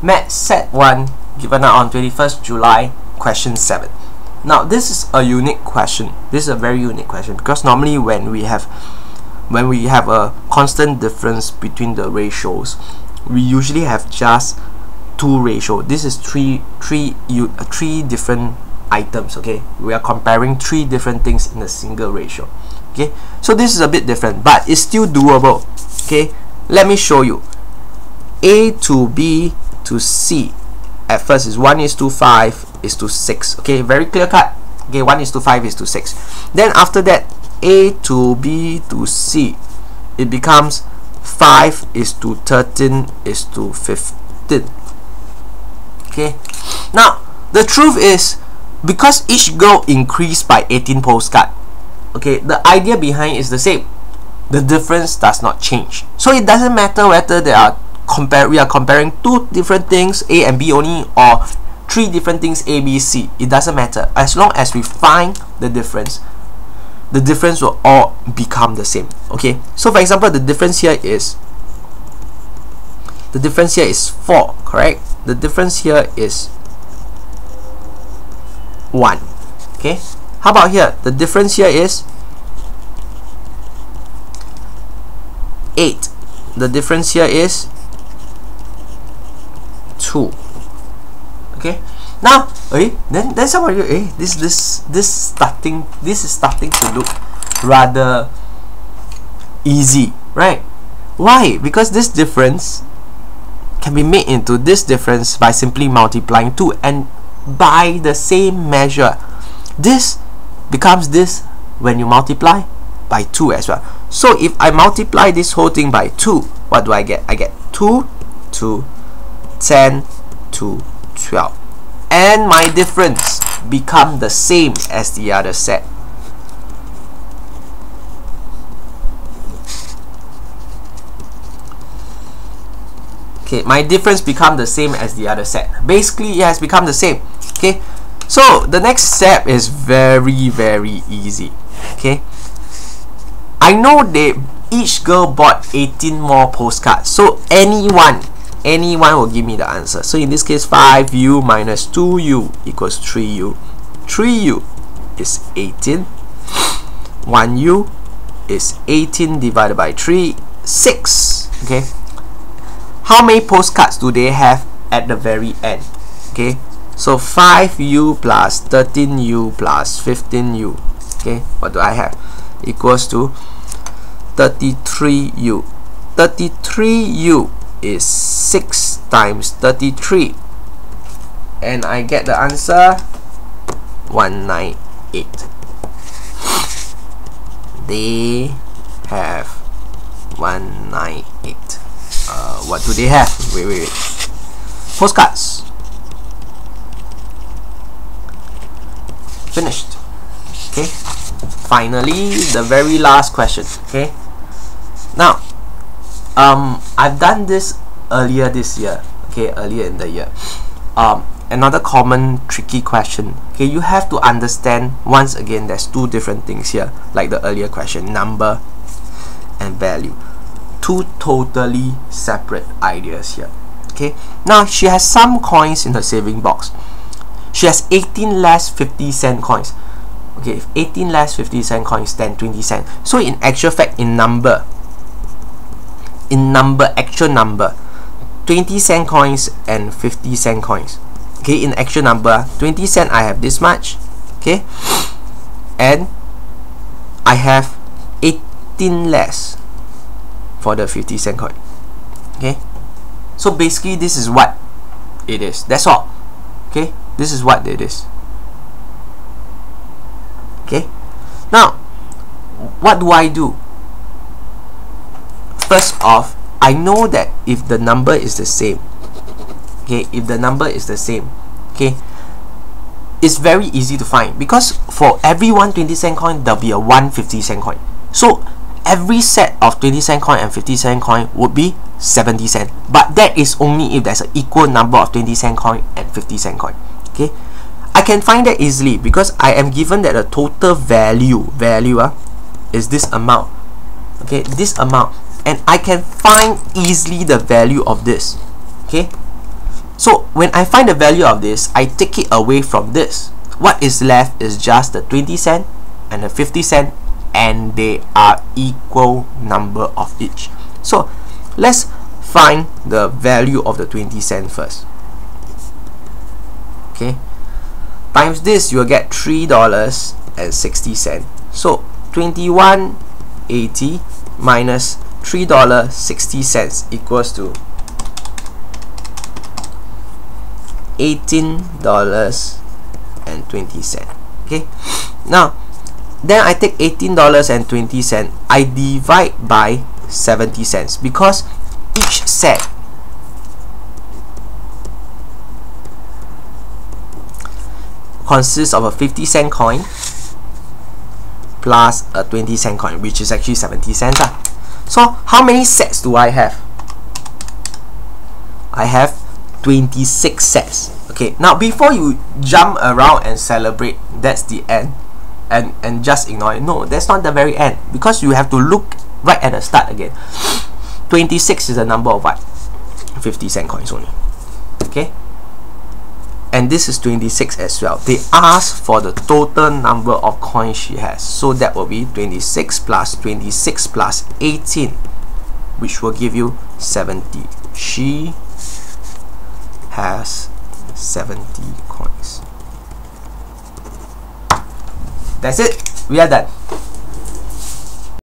Math Set 1 given out on 21st July, question 7. Now this is a unique question. This is a very unique question because normally when we have a constant difference between the ratios, we usually have just two ratio. This is three different items. Okay, we are comparing three different things in a single ratio. Okay, so this is a bit different, but it's still doable. Okay, let me show you. A to B to C at first is 1:5:6. Okay, very clear cut. Okay, 1:5:6. Then after that, A to B to C, it becomes 5:13:15. Okay, now the truth is, because each girl increased by 18 postcard, okay, the idea behind is the same. The difference does not change. So it doesn't matter whether we are comparing two different things, A and B only, or three different things, A, B, C. It doesn't matter. As long as we find the difference will all become the same. Okay, so for example, the difference here is 4, correct? The difference here is 1. Okay, how about here? The difference here is 8. The difference here is 2. Okay, now then somebody, this is starting to look rather easy, right? Why? Because this difference can be made into this difference by simply multiplying 2, and by the same measure, this becomes this when you multiply by 2 as well. So if I multiply this whole thing by 2, what do I get? I get 2 to 10 to 12, and my difference become the same as the other set. Okay, my difference become the same as the other set. Basically, it has become the same. Okay, so the next step is very easy. Okay, I know each girl bought 18 more postcards, so anyone will give me the answer. So in this case, 5u minus 2u equals 3u. 3u is 18. 1u is 18 divided by 3, 6. Okay, how many postcards do they have at the very end? Okay, so 5u plus 13u plus 15u. Okay, what do I have? Equals to 33u. 33u is 6 times 33, and I get the answer 198. They have 198. What do they have? Wait. Postcards. Finished. Okay. Finally, the very last question. Okay. Now, I've done this earlier this year. Okay, earlier in the year. Another common tricky question. Okay, you have to understand once again. There's two different things here, like the earlier question, number and value. Two totally separate ideas here. Okay, now she has some coins in her saving box. She has 18 less 50-cent coins. Okay, 18 less 50-cent coins than 20 cents. So in actual fact, actual number, 20-cent coins and 50-cent coins. Okay, in actual number, 20 cent I have this much. Okay, and I have 18 less for the 50-cent coin. Okay, so basically this is what it is. That's all. Okay, this is what it is. Okay, now what do I do? First off, I know that if the number is the same, okay, okay, it's very easy to find, because for every one 20-cent coin there'll be a 1 50-cent coin. So every set of 20-cent coin and 50-cent coin would be 70 cents. But that is only if there's an equal number of 20-cent coin and 50-cent coin. Okay, I can find that easily because I am given that the total value is this amount. Okay, this amount, and I can find easily the value of this. Okay, So when I find the value of this, I take it away from this. What is left is just the 20 cent and the 50 cent, and they are equal number of each. So let's find the value of the 20 cent first. Okay, times this, you'll get $3.60. So 21.80 minus $3.60 equals to $18.20. Okay, now then I take $18.20, I divide by 70 cents, because each set consists of a 50 cent coin plus a 20 cent coin, which is actually 70 cents. So how many sets do I have? I have 26 sets. Okay, now before you jump around and celebrate that's the end and just ignore it, no, that's not the very end, because you have to look right at the start again. 26 is the number of what? 50 cent coins only. Okay, and this is 26 as well. They ask for the total number of coins she has, so that will be 26 plus 26 plus 18, which will give you 70. She has 70 coins. That's it. We are done.